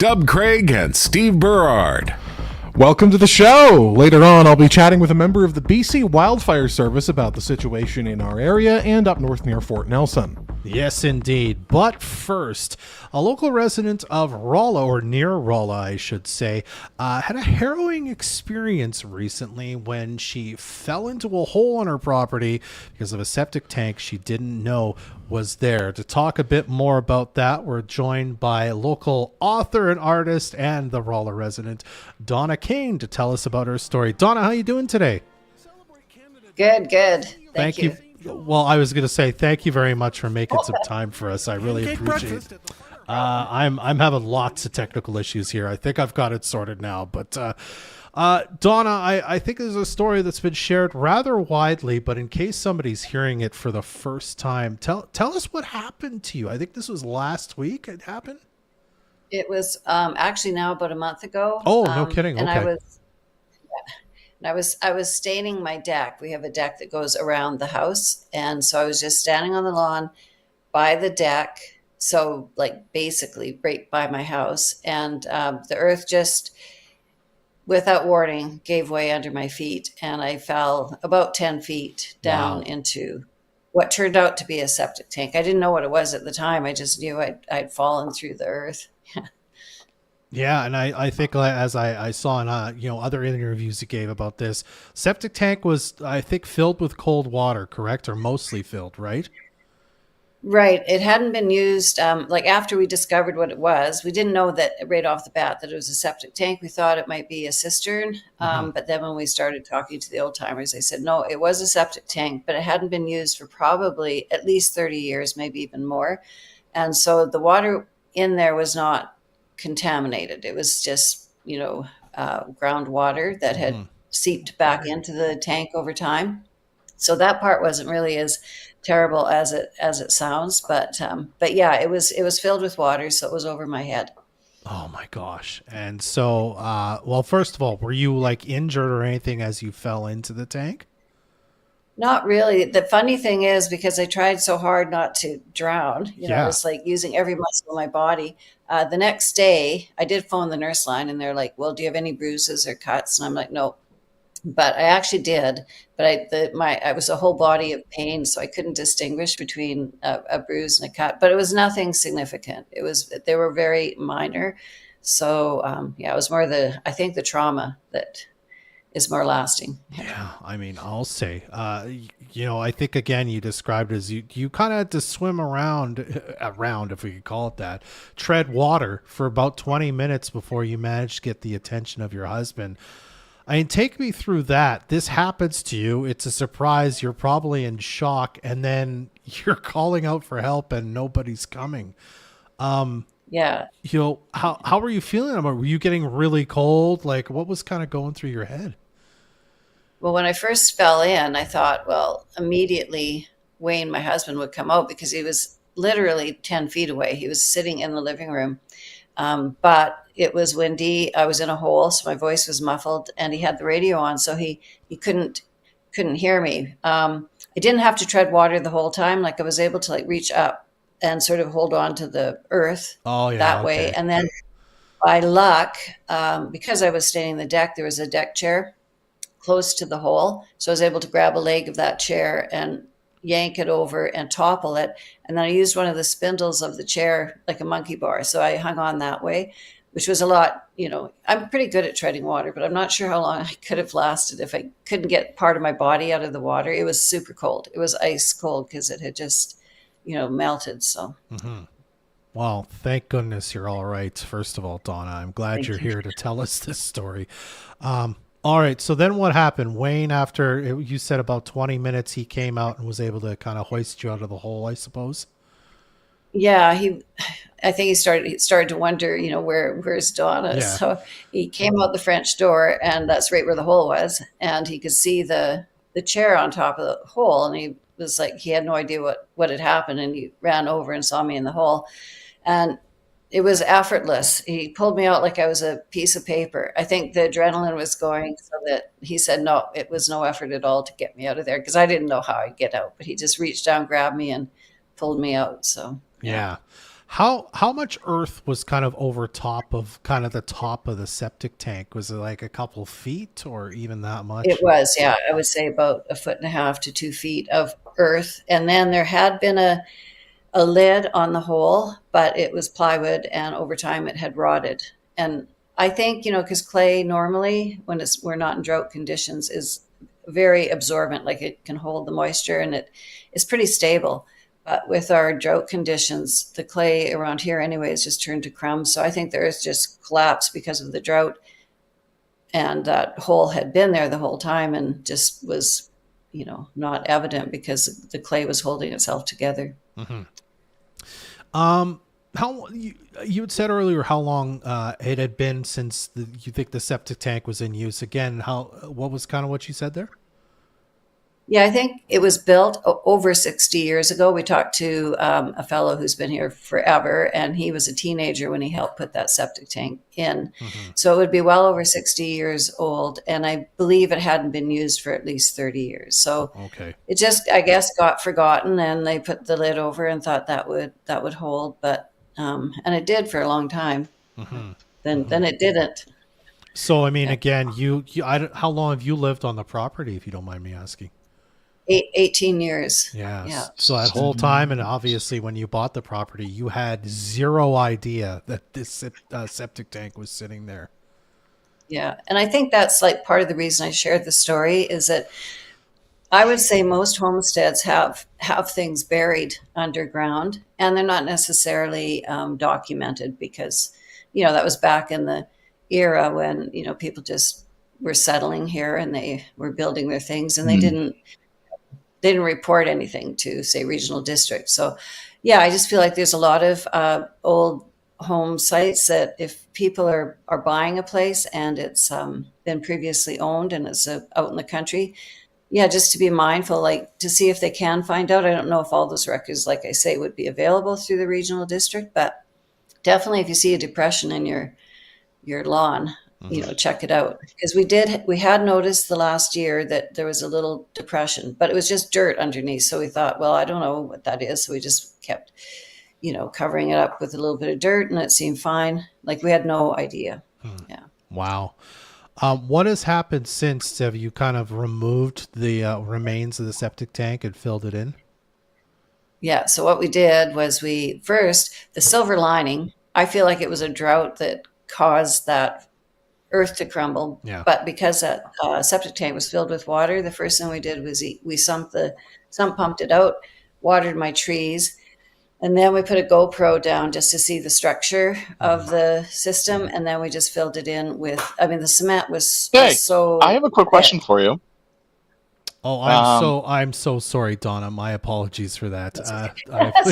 Dub Craig and Steve Berard. Welcome to the show. Later on, I'll be chatting with a member of the BC Wildfire Service about the situation in our area and up north near Fort Nelson. Yes, indeed. But first, a local resident of Rolla, or near Rolla, I should say, had a harrowing experience recently when she fell into a hole on her property because of a septic tank she didn't know was there. To talk a bit more about that, we're joined by local author and artist and the Rolla resident, Donna Kane, to tell us about her story. Donna, how you doing today? Good. Thank you. Well, I was going to say thank you very much for making some time for us. I really appreciate it. I'm having lots of technical issues here. I think I've got it sorted now. But Donna, I think there's a story that's been shared rather widely, but in case somebody's hearing it for the first time, tell us what happened to you. I think this was last week it happened. It was actually now about a month ago. Oh, no kidding. And okay. I was staining my deck. We have a deck that goes around the house. And so I was just standing on the lawn by the deck. So like basically right by my house. And the earth just, without warning, gave way under my feet. And I fell about 10 feet down into what turned out to be a septic tank. I didn't know what it was at the time. I just knew I'd fallen through the earth. Yeah, and I think as I saw in other interviews you gave about this, septic tank was, I think, filled with cold water, correct? Or mostly filled, right? Right. It hadn't been used. Like after we discovered what it was, we didn't know that right off the bat that it was a septic tank. We thought it might be a cistern. But then when we started talking to the old timers, they said, no, it was a septic tank, but it hadn't been used for probably at least 30 years, maybe even more. And so the water in there was not contaminated. It was just, groundwater that had seeped back into the tank over time. So that part wasn't really as terrible as it sounds, but yeah, it was filled with water, so it was over my head. Oh my gosh. And so, well, first of all, were you like injured or anything as you fell into the tank? Not really. The funny thing is, because I tried so hard not to drown, I was like using every muscle in my body. The next day, I did phone the nurse line, and they're like, well, do you have any bruises or cuts? And I'm like, no. But I actually did. But I was a whole body of pain, so I couldn't distinguish between a bruise and a cut. But it was nothing significant. They were very minor. So it was more I think the trauma that is more lasting. Yeah, I mean, I'll say, I think again you described it as you kind of had to swim around, if we could call it that, tread water for about 20 minutes before you managed to get the attention of your husband. I mean, take me through that. This happens to you. It's a surprise. You're probably in shock, and then you're calling out for help and nobody's coming. Yeah. How were you feeling? Were you getting really cold? Like, what was kind of going through your head? Well, when I first fell in, I thought, well, immediately Wayne, my husband, would come out because he was literally 10 feet away. He was sitting in the living room. But it was windy. I was in a hole, so my voice was muffled, and he had the radio on, so he couldn't hear me. I didn't have to tread water the whole time. Like I was able to reach up and sort of hold on to the earth that way. And then by luck, because I was standing on the deck, there was a deck chair close to the hole. So I was able to grab a leg of that chair and yank it over and topple it. And then I used one of the spindles of the chair like a monkey bar. So I hung on that way, which was a lot, I'm pretty good at treading water, but I'm not sure how long I could have lasted if I couldn't get part of my body out of the water. It was super cold. It was ice cold because it had just, melted. So. Mm-hmm. Well, thank goodness you're all right. First of all, Donna, I'm glad you're here to tell us this story. All right. So then what happened? Wayne, after you said about 20 minutes, he came out and was able to kind of hoist you out of the hole, I suppose. Yeah, I think he started to wonder, where's Donna? Yeah. So he came out the French door, and that's right where the hole was. And he could see the chair on top of the hole. And he was like, he had no idea what had happened. And he ran over and saw me in the hole. And it was effortless. He pulled me out like I was a piece of paper. I think the adrenaline was going so that he said, no, it was no effort at all to get me out of there because I didn't know how I'd get out. But he just reached down, grabbed me, and pulled me out. So, yeah. How much earth was kind of over top of kind of the top of the septic tank? Was it like a couple feet or even that It much? was, yeah, I would say about a foot and a half to 2 feet of earth. And then there had been a lid on the hole, but it was plywood, and over time it had rotted. And I think, because clay normally, when we're not in drought conditions, is very absorbent, like it can hold the moisture and it is pretty stable. But with our drought conditions, the clay around here anyway has just turned to crumbs. So I think the earth just collapsed because of the drought, and that hole had been there the whole time and just was, not evident because the clay was holding itself together. Mm-hmm. How you had said earlier how long it had been since you think the septic tank was in use again? What was kind of what you said there? Yeah, I think it was built over 60 years ago. We talked to a fellow who's been here forever, and he was a teenager when he helped put that septic tank in. Mm-hmm. So it would be well over 60 years old, and I believe it hadn't been used for at least 30 years. So Okay. it just, I guess, got forgotten, and they put the lid over and thought that would hold, but and it did for a long time. Mm-hmm. Then it didn't. So I mean, Yeah. again, how long have you lived on the property, if you don't mind me asking? 18 years. Yeah. Yeah. So that whole time, and obviously when you bought the property, you had zero idea that this septic tank was sitting there. Yeah. And I think that's like part of the reason I shared the story is that I would say most homesteads have things buried underground, and they're not necessarily documented because, that was back in the era when, people just were settling here and they were building their things, and they didn't report anything to, say, regional district. So, yeah, I just feel like there's a lot of old home sites that if people are buying a place and it's been previously owned and it's out in the country, yeah, just to be mindful, like to see if they can find out. I don't know if all those records, like I say, would be available through the regional district, but definitely if you see a depression in your lawn, check it out. Because we had noticed the last year that there was a little depression, but it was just dirt underneath. So we thought, well, I don't know what that is. So we just kept, covering it up with a little bit of dirt, and it seemed fine. Like we had no idea. Yeah. Wow. What has happened since? Have you kind of removed the remains of the septic tank and filled it in? Yeah. So what we did was the silver lining, I feel like it was a drought that caused that earth to crumble. Yeah. But because that septic tank was filled with water, the first thing we did was we sump pumped it out, watered my trees, and then we put a GoPro down just to see the structure of the system, and then we just filled it in with. I mean, the cement was Hey, so I have a quick question thick. for you. Oh, Um, I'm so sorry, Donna. My apologies for that. That's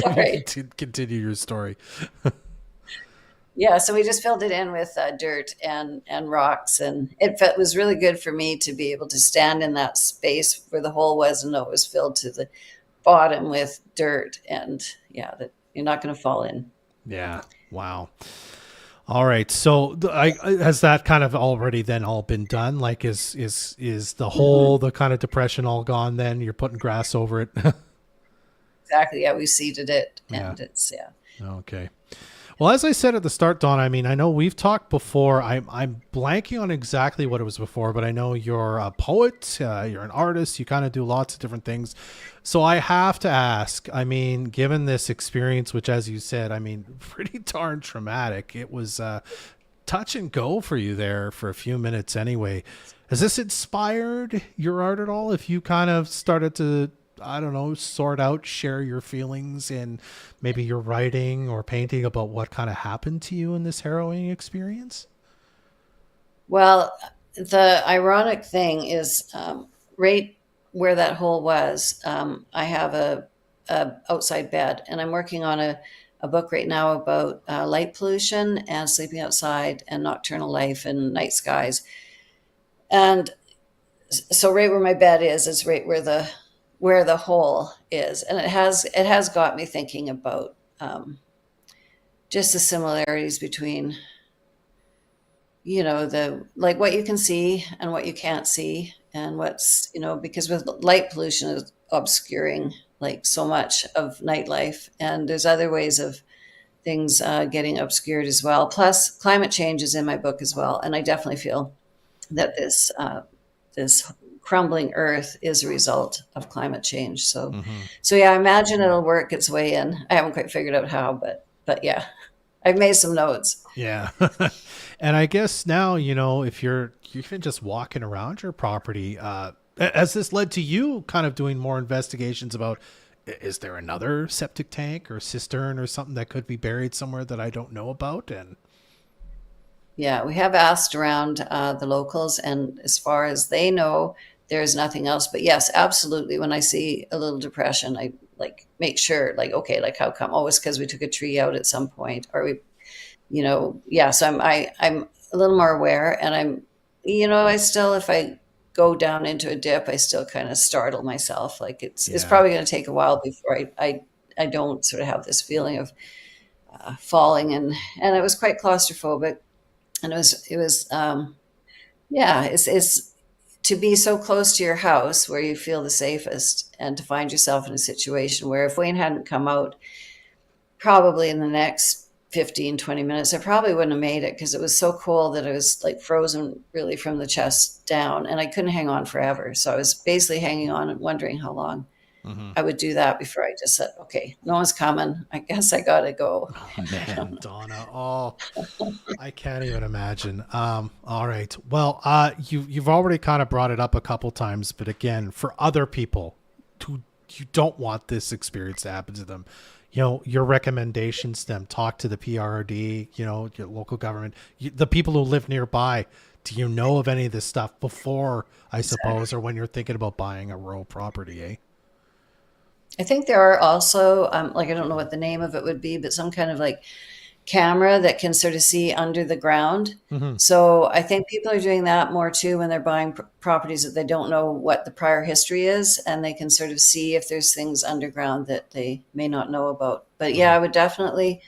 all right. Continue your story. Yeah, so we just filled it in with dirt and rocks, and was really good for me to be able to stand in that space where the hole was and know it was filled to the bottom with dirt, and yeah, that you're not going to fall in. Yeah. Wow. All right. So has that kind of already then all been done? Like is the whole, the kind of depression all gone then? You're putting grass over it? Exactly. Yeah, we seeded it, Yeah. and it's Okay. Well, as I said at the start, Don, I mean, I know we've talked before. I'm blanking on exactly what it was before, but I know you're a poet, you're an artist, you kind of do lots of different things. So I have to ask, I mean, given this experience, which, as you said, I mean, pretty darn traumatic, it was touch and go for you there for a few minutes anyway. Has this inspired your art at all? If you kind of started to, I don't know, sort out, share your feelings in maybe your writing or painting about what kind of happened to you in this harrowing experience? Well, the ironic thing is, right where that hole was, I have a outside bed, and I'm working on a book right now about light pollution and sleeping outside and nocturnal life and night skies. And so right where my bed is right where the hole is, and it has got me thinking about just the similarities between the like what you can see and what you can't see, and what's because with light pollution is obscuring like so much of nightlife, and there's other ways of things getting obscured as well. Plus, climate change is in my book as well, and I definitely feel that this crumbling Earth is a result of climate change. So, so yeah, I imagine it'll work its way in. I haven't quite figured out how, but yeah, I've made some notes. Yeah. And I guess now, if you're even just walking around your property, has this led to you kind of doing more investigations about, is there another septic tank or cistern or something that could be buried somewhere that I don't know about? And yeah, we have asked around the locals, and as far as they know, there's nothing else. But yes, absolutely. When I see a little depression, I make sure okay, how come? Oh, it's because we took a tree out at some point, or we, yeah. So I'm a little more aware, and I'm, I still, if I go down into a dip, I still kind of startle myself. It's probably going to take a while before I don't sort of have this feeling of falling, and it was quite claustrophobic, and it was it's to be so close to your house where you feel the safest, and to find yourself in a situation where if Wayne hadn't come out probably in the next 15-20 minutes, I probably wouldn't have made it, because it was so cold that I was frozen really from the chest down, and I couldn't hang on forever. So I was basically hanging on and wondering how long I would do that before I just said, okay, no one's coming, I guess I gotta go. Oh, man, Donna, I can't even imagine. All right, well, you've already kind of brought it up a couple times, but again, for other people who you don't want this experience to happen to them, your recommendations to them, talk to the PRRD, your local government, the people who live nearby. Do you know of any of this stuff before, I suppose, or when you're thinking about buying a rural property, eh? I think there are also, I don't know what the name of it would be, but some kind of camera that can sort of see under the ground. So I think people are doing that more too when they're buying properties that they don't know what the prior history is, and they can sort of see if there's things underground that they may not know about. But yeah, I would definitely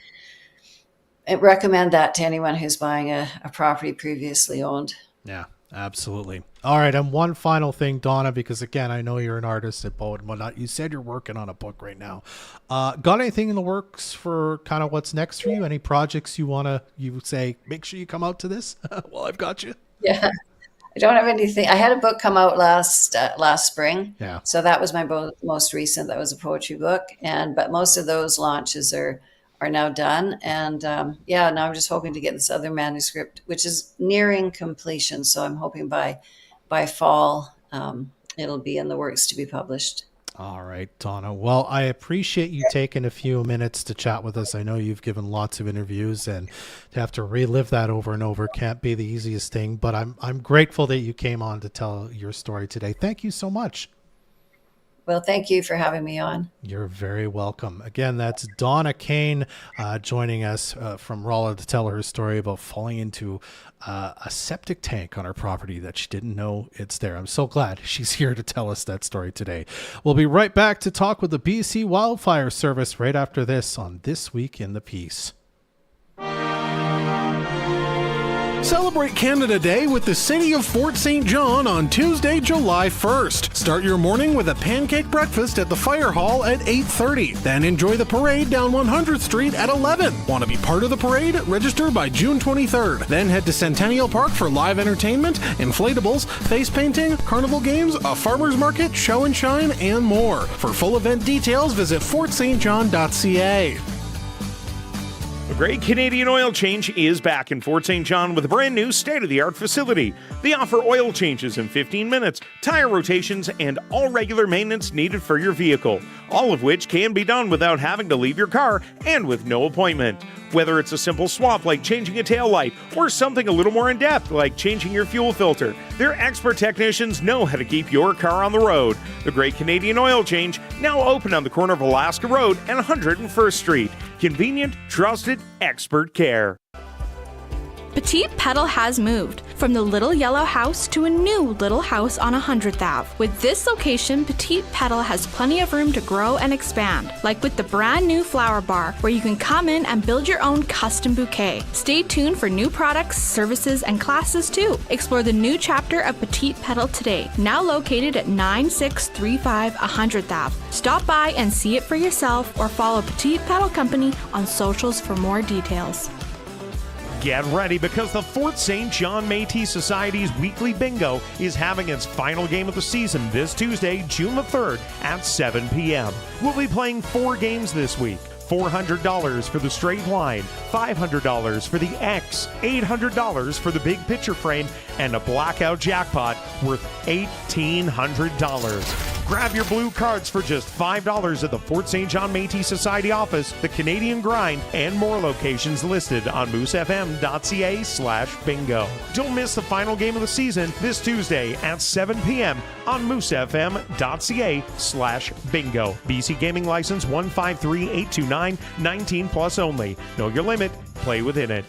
recommend that to anyone who's buying a property previously owned. Yeah, absolutely. All right, and one final thing, Donna, because again, I know you're an artist at poet and whatnot. You said you're working on a book right now. Got anything in the works for kind of what's next for you? Any projects you would say, make sure you come out to this? Well, I've got you. Yeah, I don't have anything. I had a book come out last spring. Yeah. So that was my most recent. That was a poetry book, but most of those launches are now done. And now I'm just hoping to get this other manuscript, which is nearing completion. So I'm hoping by fall, it'll be in the works to be published. All right, Donna. Well, I appreciate you taking a few minutes to chat with us. I know you've given lots of interviews, and to have to relive that over and over can't be the easiest thing, but I'm grateful that you came on to tell your story today. Thank you so much. Well, thank you for having me on. You're very welcome. Again, that's Donna Kane joining us from Rolla to tell her story about falling into a septic tank on her property that she didn't know it's there. I'm so glad she's here to tell us that story today. We'll be right back to talk with the BC Wildfire Service right after this on This Week in the Peace. Celebrate Canada Day with the City of Fort St. John on Tuesday, July 1st. Start your morning with a pancake breakfast at the Fire Hall at 8:30. Then enjoy the parade down 100th Street at 11. Want to be part of the parade? Register by June 23rd. Then head to Centennial Park for live entertainment, inflatables, face painting, carnival games, a farmer's market, show and shine, and more. For full event details, visit fortstjohn.ca. The Great Canadian Oil Change is back in Fort St. John with a brand new state-of-the-art facility. They offer oil changes in 15 minutes, tire rotations, and all regular maintenance needed for your vehicle, all of which can be done without having to leave your car and with no appointment. Whether it's a simple swap like changing a tail light or something a little more in-depth like changing your fuel filter, their expert technicians know how to keep your car on the road. The Great Canadian Oil Change, now open on the corner of Alaska Road and 101st Street. Convenient, trusted, expert care. Petite Petal has moved from the little yellow house to a new little house on 100th Ave. With this location, Petite Petal has plenty of room to grow and expand, like with the brand new flower bar, where you can come in and build your own custom bouquet. Stay tuned for new products, services, and classes too. Explore the new chapter of Petite Petal today, now located at 9635 100th Ave. Stop by and see it for yourself or follow Petite Petal Company on socials for more details. Get ready because the Fort St. John Métis Society's weekly bingo is having its final game of the season this Tuesday, June the 3rd at 7 p.m. We'll be playing 4 games this week. $400 for the straight line, $500 for the X, $800 for the big picture frame, and a blackout jackpot worth $1,800. Grab your blue cards for just $5 at the Fort St. John Métis Society office, the Canadian Grind, and more locations listed on moosefm.ca/bingo. Don't miss the final game of the season this Tuesday at 7 p.m. on moosefm.ca/bingo. BC Gaming License 153829, 19 plus only. Know your limit. Play within it.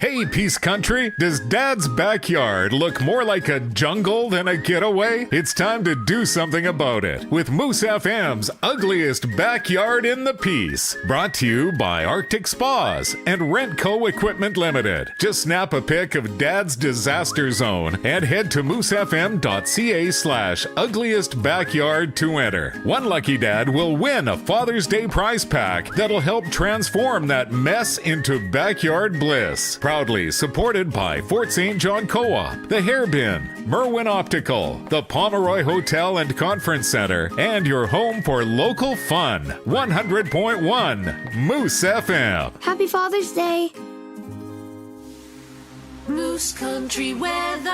Hey, Peace Country, does Dad's backyard look more like a jungle than a getaway? It's time to do something about it with Moose FM's Ugliest Backyard in the Peace. Brought to you by Arctic Spas and Rentco Equipment Limited. Just snap a pic of Dad's disaster zone and head to moosefm.ca/ugliestbackyard to enter. One lucky dad will win a Father's Day prize pack that'll help transform that mess into backyard bliss. Proudly supported by Fort St. John Co-op, the Hairbin, Merwin Optical, the Pomeroy Hotel and Conference Center, and your home for local fun. 100.1 Moose FM. Happy Father's Day. Moose Country weather.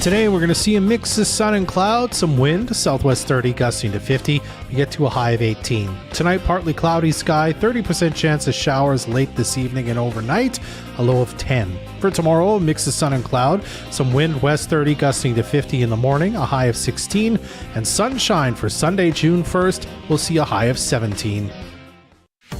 Today we're going to see a mix of sun and clouds, some wind, southwest 30 gusting to 50. We get to a high of 18. Tonight, partly cloudy sky, 30% chance of showers late this evening and overnight, a low of 10. For tomorrow, a mix of sun and cloud, some wind west 30 gusting to 50 in the morning, a high of 16, and sunshine for Sunday, June 1st, we'll see a high of 17.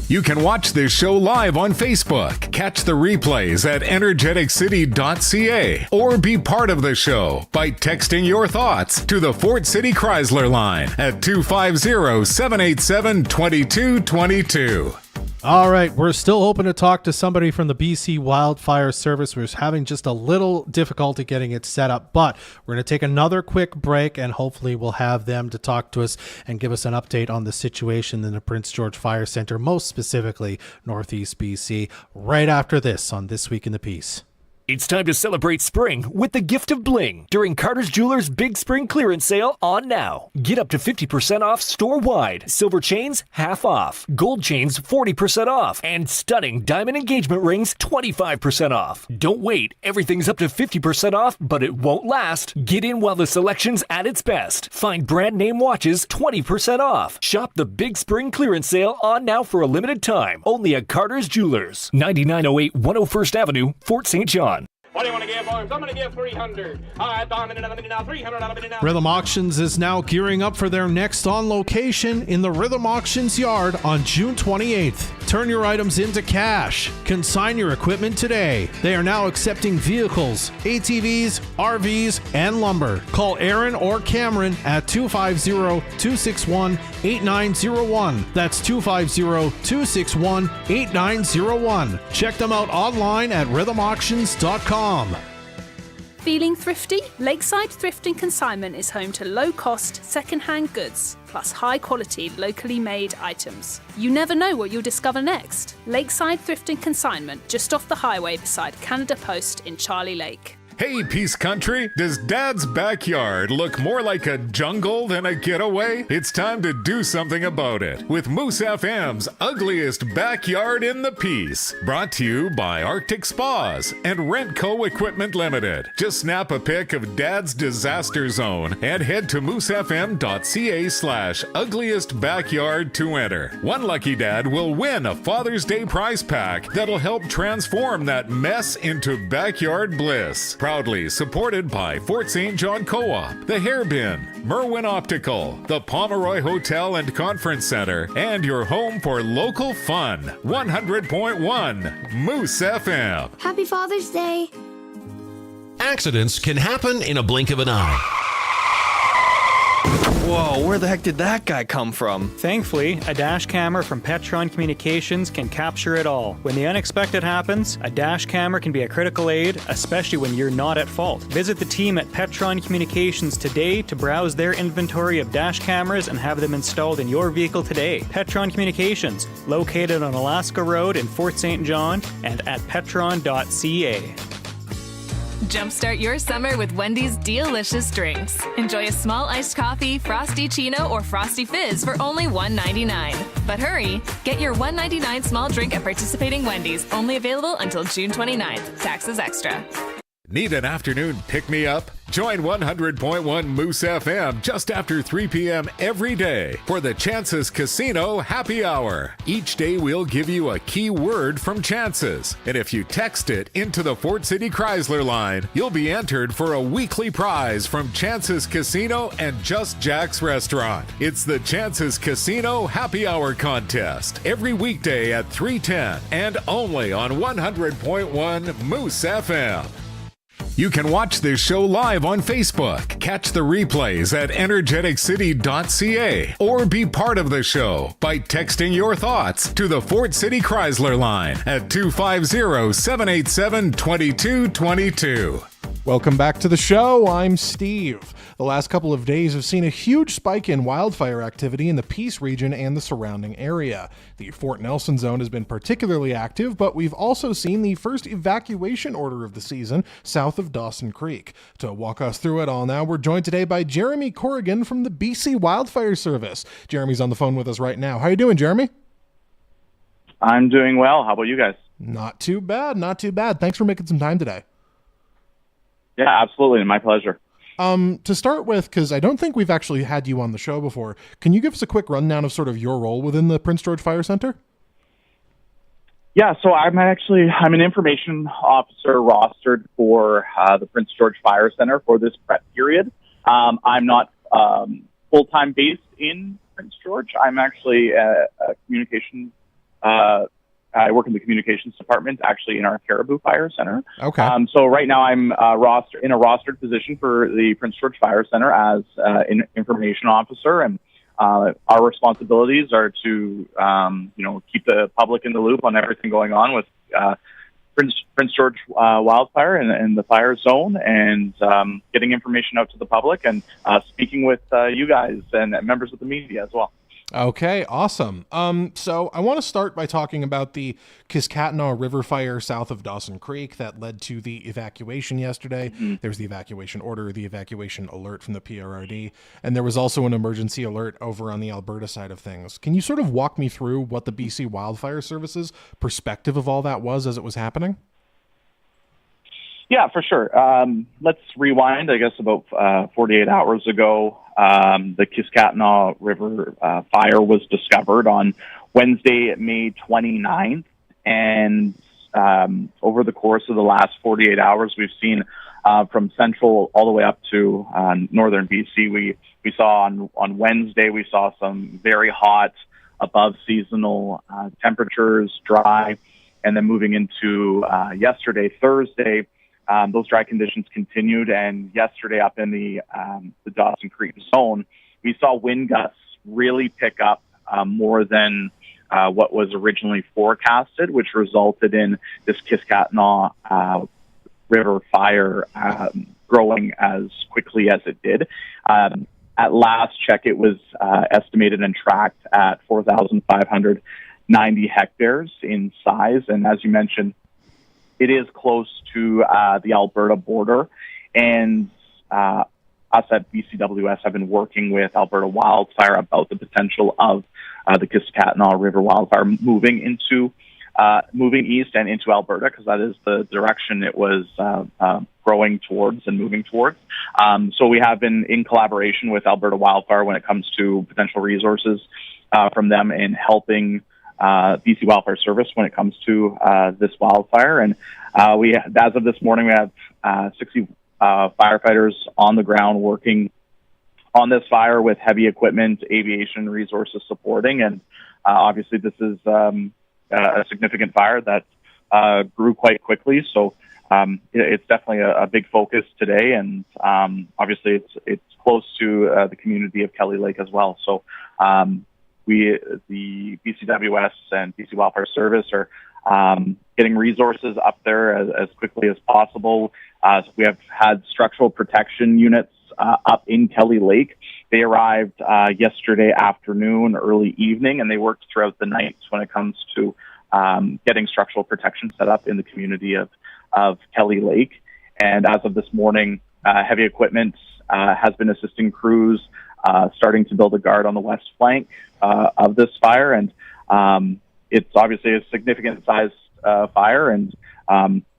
You can watch this show live on Facebook, catch the replays at Energeticcity.ca, or be part of the show by texting your thoughts to the Fort City Chrysler line at 250-787-2222. All right, we're still hoping to talk to somebody from the BC Wildfire Service. We're having just a little difficulty getting it set up, but we're going to take another quick break and hopefully we'll have them to talk to us and give us an update on the situation in the Prince George Fire Center, most specifically Northeast BC, right after this on This Week in the Peace. It's time to celebrate spring with the gift of bling during Carter's Jewelers' Big Spring Clearance Sale on now. Get up to 50% off store-wide. Silver chains, half off. Gold chains, 40% off. And stunning diamond engagement rings, 25% off. Don't wait. Everything's up to 50% off, but it won't last. Get in while the selection's at its best. Find brand name watches, 20% off. Shop the Big Spring Clearance Sale on now for a limited time. Only at Carter's Jewelers. 9908 101st Avenue, Fort St. John. What do you want to give, boys? I'm going to give 300. All right, I'm in now. 300. I'm in now. Rhythm Auctions is now gearing up for their next on location in the Rhythm Auctions yard on June 28th. Turn your items into cash. Consign your equipment today. They are now accepting vehicles, ATVs, RVs, and lumber. Call Aaron or Cameron at 250-261-8901. That's 250-261-8901. Check them out online at rhythmauctions.com. Feeling thrifty? Lakeside Thrift and Consignment is home to low-cost, second-hand goods, plus high-quality, locally made items. You never know what you'll discover next. Lakeside Thrift and Consignment, just off the highway beside Canada Post in Charlie Lake. Hey, Peace Country, does Dad's backyard look more like a jungle than a getaway? It's time to do something about it with Moose FM's Ugliest Backyard in the Peace. Brought to you by Arctic Spas and Rentco Equipment Limited. Just snap a pic of Dad's disaster zone and head to moosefm.ca/ugliestbackyard to enter. One lucky dad will win a Father's Day prize pack that'll help transform that mess into backyard bliss. Proudly supported by Fort St. John Co-op, The Hairbin, Merwin Optical, the Pomeroy Hotel and Conference Center, and your home for local fun. 100.1 Moose FM. Happy Father's Day. Accidents can happen in a blink of an eye. Whoa, where the heck did that guy come from? Thankfully, a dash camera from Petron Communications can capture it all. When the unexpected happens, a dash camera can be a critical aid, especially when you're not at fault. Visit the team at Petron Communications today to browse their inventory of dash cameras and have them installed in your vehicle today. Petron Communications, located on Alaska Road in Fort St. John and at petron.ca. Jumpstart your summer with Wendy's delicious drinks. Enjoy a small iced coffee, frosty chino, or frosty fizz for only $1.99. But hurry, get your $1.99 small drink at participating Wendy's, only available until June 29th. Taxes extra. Need an afternoon pick-me-up? Join 100.1 Moose FM just after 3 p.m. every day for the Chances Casino Happy Hour. Each day we'll give you a key word from Chances, and if you text it into the Fort City Chrysler line, you'll be entered for a weekly prize from Chances Casino and Just Jack's Restaurant. It's the Chances Casino Happy Hour contest every weekday at 3:10 and only on 100.1 Moose FM. You can watch this show live on Facebook, catch the replays at Energeticcity.ca, or be part of the show by texting your thoughts to the Fort City Chrysler line at 250-787-2222. Welcome back to the show. I'm Steve. The last couple of days have seen a huge spike in wildfire activity in the Peace region and the surrounding area. The Fort Nelson zone has been particularly active, but we've also seen the first evacuation order of the season south of Dawson Creek. To walk us through it all now, we're joined today by Jeromy Corrigan from the BC Wildfire Service. Jeremy's on the phone with us right now. How are you doing, Jeromy? I'm doing well. How about you guys? Not too bad, not too bad. Thanks for making some time today. Yeah, absolutely. My pleasure. To start with, because I don't think we've actually had you on the show before, can you give us a quick rundown of sort of your role within the Prince George Fire Center? Yeah, so I'm an information officer rostered for the Prince George Fire Center for this prep period. I'm not full-time based in Prince George. I'm actually a communications I work in the communications department, actually in our Caribou Fire Center. Okay. So right now I'm in a rostered position for the Prince George Fire Center as an information officer, and our responsibilities are to keep the public in the loop on everything going on with Prince George wildfire and the fire zone, and getting information out to the public and speaking with you guys and members of the media as well. Okay, awesome. So I want to start by talking about the Kiskatinaw River fire south of Dawson Creek that led to the evacuation yesterday. Mm-hmm. There was the evacuation order, the evacuation alert from the PRRD, and there was also an emergency alert over on the Alberta side of things. Can you sort of walk me through what the BC Wildfire Service's perspective of all that was as it was happening? Yeah, for sure. Let's rewind, I guess, about 48 hours ago. The Kiskatinaw River fire was discovered on Wednesday, May 29th. And over the course of the last 48 hours, we've seen from central all the way up to northern BC. We saw on Wednesday, we saw some very hot, above seasonal temperatures, dry. And then moving into yesterday, Thursday, those dry conditions continued, and yesterday up in the Dawson Creek zone, we saw wind gusts really pick up more than what was originally forecasted, which resulted in this Kiskatinaw River fire growing as quickly as it did. At last check, it was estimated and tracked at 4,590 hectares in size, and as you mentioned, it is close to the Alberta border, and us at BCWS have been working with Alberta Wildfire about the potential of the Kiskatinaw River wildfire moving east and into Alberta, because that is the direction it was growing towards and moving towards. So we have been in collaboration with Alberta Wildfire when it comes to potential resources from them in helping BC Wildfire Service when it comes to this wildfire. And as of this morning, we have 60 firefighters on the ground working on this fire with heavy equipment, aviation resources supporting. And obviously, this is a significant fire that grew quite quickly. So it's definitely a big focus today. And obviously, it's close to the community of Kelly Lake as well. So the BCWS and BC Wildfire Service are getting resources up there as quickly as possible. We have had structural protection units up in Kelly Lake. They arrived yesterday afternoon, early evening, and they worked throughout the night when it comes to getting structural protection set up in the community of Kelly Lake. And as of this morning, heavy equipment has been assisting crews starting to build a guard on the west flank of this fire. And it's obviously a significant sized fire, and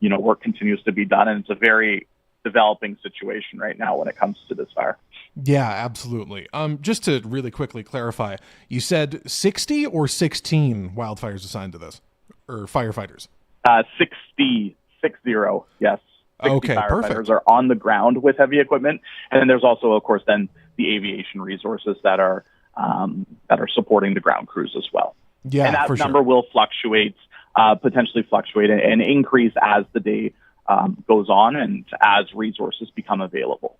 work continues to be done. And it's a very developing situation right now when it comes to this fire. Yeah, absolutely. Just to really quickly clarify, you said 60 or 16 wildfires assigned to this, or firefighters? 60, yes. 60 okay, firefighters perfect. are on the ground with heavy equipment. And then there's also, of course, then the aviation resources that are supporting the ground crews as well. Yeah, and that for number sure. will potentially fluctuate and increase as the day goes on and as resources become available.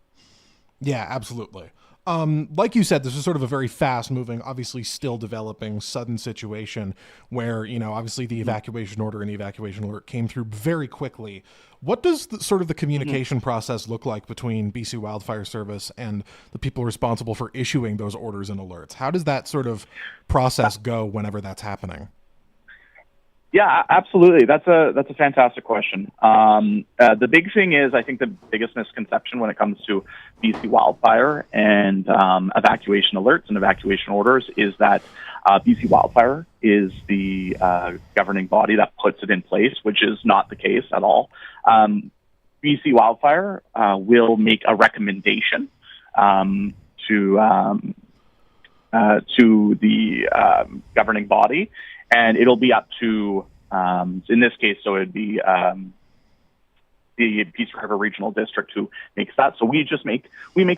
Yeah, absolutely. Like you said, this is sort of a very fast-moving, obviously still developing, sudden situation where, obviously the evacuation order and the evacuation alert came through very quickly. What does the communication process look like between BC Wildfire Service and the people responsible for issuing those orders and alerts? How does that sort of process go whenever that's happening? Yeah, absolutely. That's a fantastic question. The big thing is, I think the biggest misconception when it comes to BC wildfire and evacuation alerts and evacuation orders is that BC Wildfire is the governing body that puts it in place, which is not the case at all. BC Wildfire will make a recommendation to the governing body. And it'll be up to, in this case, so it'd be the Peace River Regional District who makes that. So we make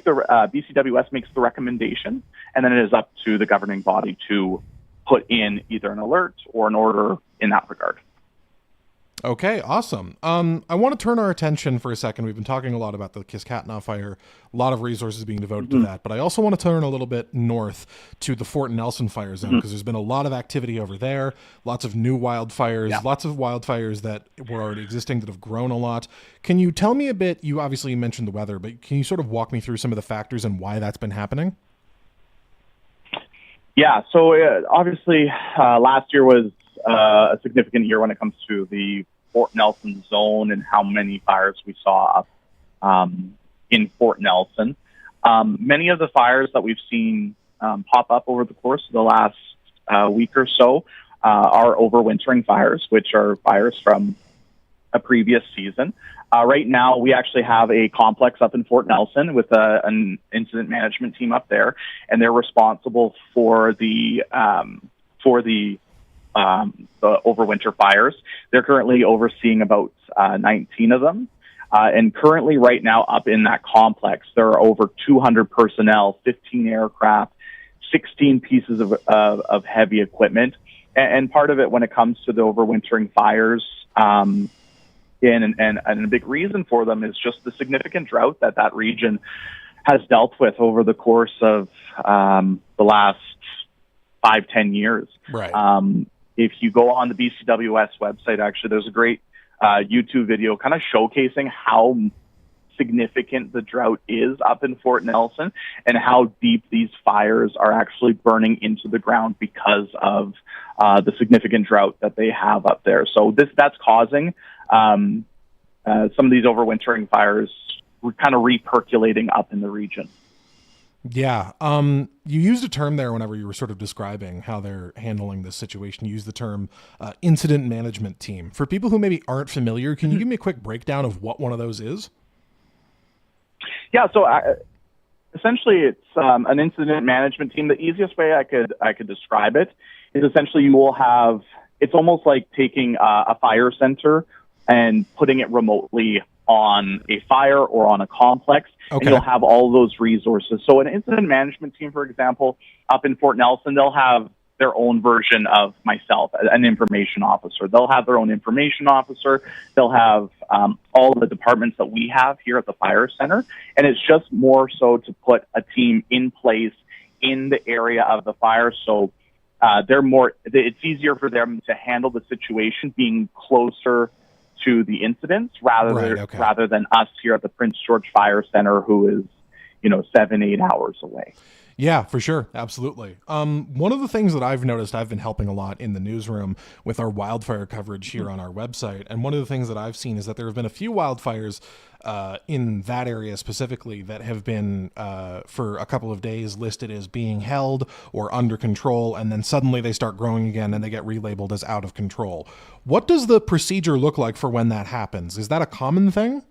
the BCWS makes the recommendation, and then it is up to the governing body to put in either an alert or an order in that regard. Okay, awesome. I want to turn our attention for a second. We've been talking a lot about the Kiskatna fire, a lot of resources being devoted to that, but I also want to turn a little bit north to the Fort Nelson fire zone, because there's been a lot of activity over there, lots of new wildfires, lots of wildfires that were already existing that have grown a lot. Can you tell me a bit, you obviously mentioned the weather, but can you sort of walk me through some of the factors and why that's been happening? Yeah, so obviously last year was a significant year when it comes to the Fort Nelson zone and how many fires we saw up in Fort Nelson. Many of the fires that we've seen pop up over the course of the last week or so are overwintering fires, which are fires from a previous season. Right now, we actually have a complex up in Fort Nelson with an incident management team up there, and they're responsible for the overwinter fires. They're currently overseeing about 19 of them. And currently right now up in that complex, there are over 200 personnel, 15 aircraft, 16 pieces of heavy equipment. And part of it when it comes to the overwintering fires, and a big reason for them is just the significant drought that region has dealt with over the course of the last 5-10 years. Right. If you go on the BCWS website, actually, there's a great YouTube video kind of showcasing how significant the drought is up in Fort Nelson and how deep these fires are actually burning into the ground because of the significant drought that they have up there. So that's causing some of these overwintering fires kind of repercolating up in the region. Yeah. You used a term there whenever you were sort of describing how they're handling this situation. You used the term incident management team. For people who maybe aren't familiar, can you give me a quick breakdown of what one of those is? Yeah, so essentially it's an incident management team. The easiest way I could describe it is essentially you will have, it's almost like taking a fire center and putting it remotely on a fire or on a complex, and you'll have all those resources. So an incident management team, for example, up in Fort Nelson, they'll have their own version of myself, an information officer. They'll have their own information officer. They'll have all the departments that we have here at the fire center. And it's just more so to put a team in place in the area of the fire. So it's easier for them to handle the situation being closer to the incidents rather than us here at the Prince George Fire Center, who is, 7-8 hours away. Yeah, for sure. Absolutely. One of the things that I've noticed, I've been helping a lot in the newsroom with our wildfire coverage here on our website. And one of the things that I've seen is that there have been a few wildfires in that area specifically that have been for a couple of days listed as being held or under control. And then suddenly they start growing again and they get relabeled as out of control. What does the procedure look like for when that happens? Is that a common thing?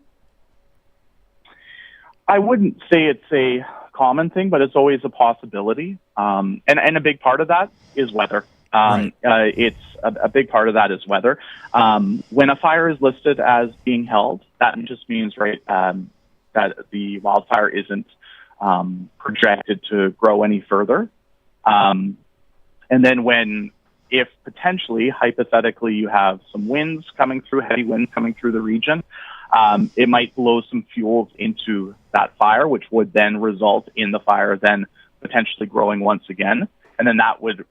I wouldn't say it's a common thing, but it's always a possibility. And a big part of that is weather. It's a big part of that is weather. When a fire is listed as being held, that just means, that the wildfire isn't projected to grow any further. And then if potentially, hypothetically, you have some winds coming through, heavy winds coming through the region, it might blow some fuels into that fire, which would then result in the fire then potentially growing once again. And then that would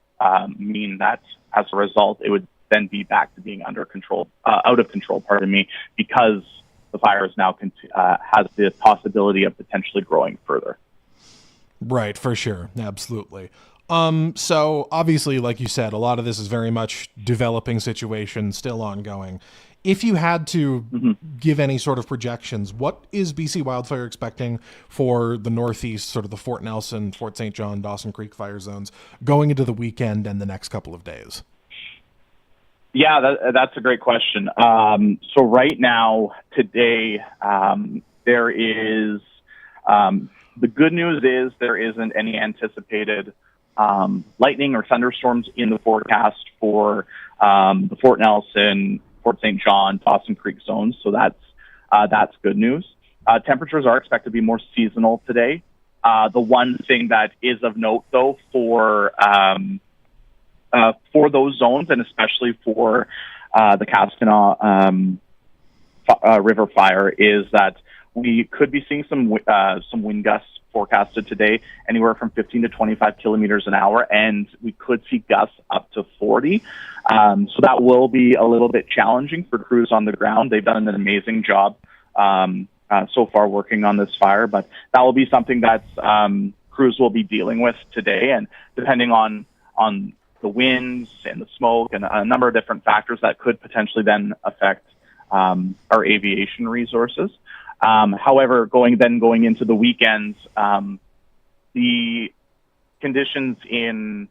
mean that as a result, it would then be back to being out of control, because the fire is now has the possibility of potentially growing further. Right, for sure. Absolutely. So obviously, like you said, a lot of this is very much developing situation, still ongoing. If you had to give any sort of projections, what is BC Wildfire expecting for the Northeast, sort of the Fort Nelson, Fort St. John, Dawson Creek fire zones going into the weekend and the next couple of days? Yeah, that's a great question. So right now, today, there is, the good news is there isn't any anticipated lightning or thunderstorms in the forecast for the Fort Nelson, Fort St. John, Dawson Creek zones. So that's good news. Temperatures are expected to be more seasonal today. The one thing that is of note, though, for those zones, and especially for the Cascana River fire, is that we could be seeing some wind gusts forecasted today, anywhere from 15 to 25 kilometers an hour, and we could see gusts up to 40. So that will be a little bit challenging for crews on the ground. They've done an amazing job so far working on this fire, but that will be something that crews will be dealing with today, and depending on the winds and the smoke and a number of different factors that could potentially then affect our aviation resources. However, going into the weekends, the conditions in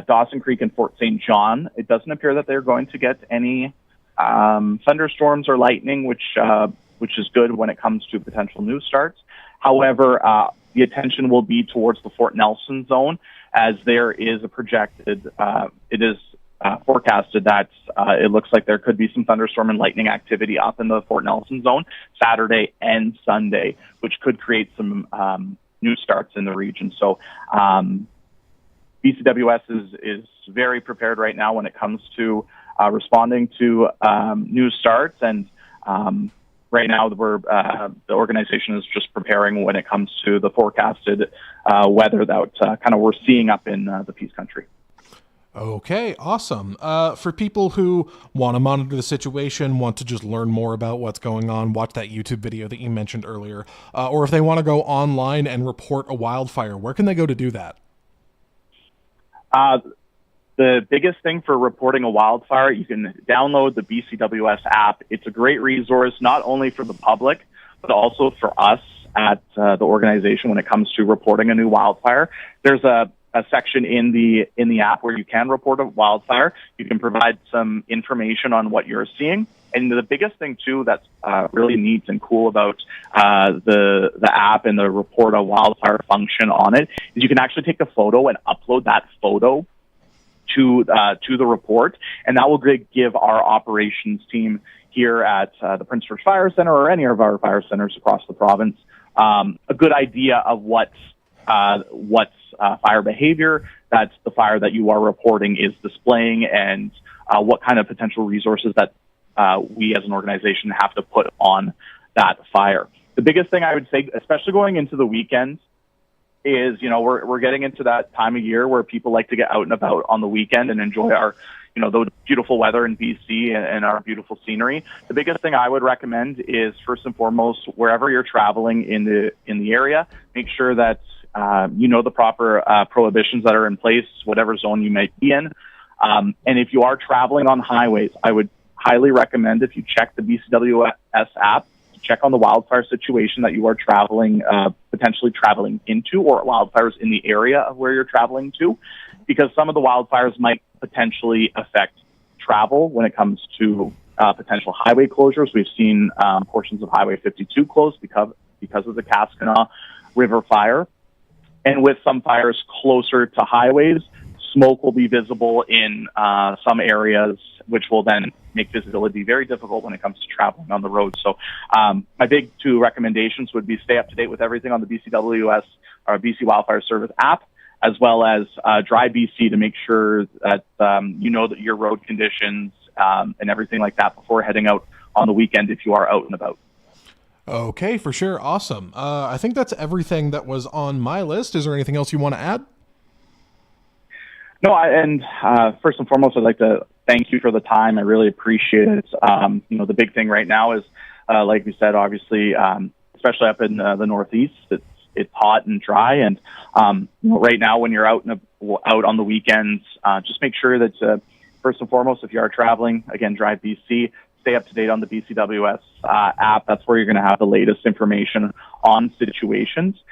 Dawson Creek and Fort St. John, it doesn't appear that they're going to get any thunderstorms or lightning, which is good when it comes to potential news starts. However, the attention will be towards the Fort Nelson zone, as there is a projected, it is forecasted that it looks like there could be some thunderstorm and lightning activity up in the Fort Nelson zone Saturday and Sunday, which could create some news starts in the region. So BCWS is very prepared right now when it comes to responding to news starts, and right now the organization is just preparing when it comes to the forecasted weather that kind of we're seeing up in the Peace Country. Okay, awesome. For people who want to monitor the situation, want to just learn more about what's going on, watch that YouTube video that you mentioned earlier, or if they want to go online and report a wildfire, where can they go to do that? The biggest thing for reporting a wildfire, you can download the BCWS app. It's a great resource, not only for the public, but also for us at the organization when it comes to reporting a new wildfire. There's a section in the app where you can report a wildfire. You can provide some information on what you're seeing. And the biggest thing, too, that's really neat and cool about the app and the report a wildfire function on it is you can actually take a photo and upload that photo to the report, and that will give our operations team here at the Prince George Fire Center or any of our fire centers across the province a good idea of what's fire behavior that the fire that you are reporting is displaying, and what kind of potential resources that we as an organization have to put on that fire. The biggest thing I would say, especially going into the weekends, is, we're getting into that time of year where people like to get out and about on the weekend and enjoy our, the beautiful weather in BC and our beautiful scenery. The biggest thing I would recommend is, first and foremost, wherever you're traveling in the area, make sure that the proper prohibitions that are in place, whatever zone you might be in. And if you are traveling on highways, I would highly recommend, if you check the BCWS app, check on the wildfire situation that you are potentially traveling into, or wildfires in the area of where you're traveling to, because some of the wildfires might potentially affect travel when it comes to potential highway closures. We've seen portions of Highway 52 closed because of the Cascana River fire. And with some fires closer to highways, smoke will be visible in some areas, which will then make visibility very difficult when it comes to traveling on the road. So my big two recommendations would be stay up to date with everything on the BCWS or BC Wildfire Service app, as well as Dry BC, to make sure that that your road conditions and everything like that before heading out on the weekend if you are out and about. Okay, for sure. Awesome. I think that's everything that was on my list. Is there anything else you want to add? No, first and foremost, I'd like to thank you for the time. I really appreciate it. The big thing right now is, like we said, obviously, especially up in the Northeast, it's hot and dry. And right now, when you're out on the weekends, just make sure that first and foremost, if you are traveling, again, Drive BC, stay up to date on the BCWS app. That's where you're going to have the latest information on situations.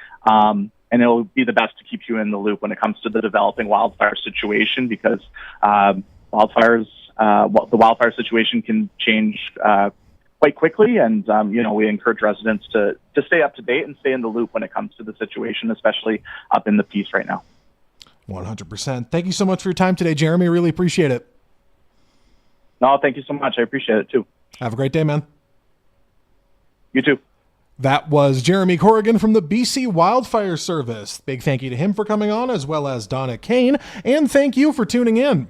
And it'll be the best to keep you in the loop when it comes to the developing wildfire situation, because the wildfire situation can change quite quickly. And, we encourage residents to stay up to date and stay in the loop when it comes to the situation, especially up in the Peace right now. 100%. Thank you so much for your time today, Jeromy. Really appreciate it. No, thank you so much. I appreciate it too. Have a great day, man. You too. That was Jeromy Corrigan from the BC Wildfire Service. Big thank you to him for coming on, as well as Donna Kane. And thank you for tuning in.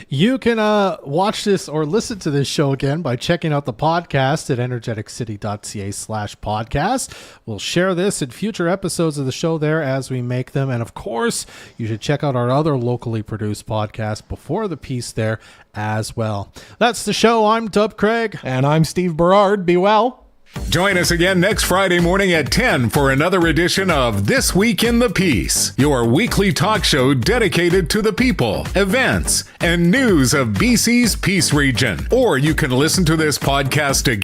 You can watch this or listen to this show again by checking out the podcast at Energeticcity.ca/podcast. We'll share this in future episodes of the show there as we make them. And of course, you should check out our other locally produced podcasts before the piece there as well. That's the show. I'm Dub Craig. And I'm Steve Berard. Be well. Join us again next Friday morning at 10 for another edition of This Week in the Peace, your weekly talk show dedicated to the people, events, and news of BC's Peace region. Or you can listen to this podcast again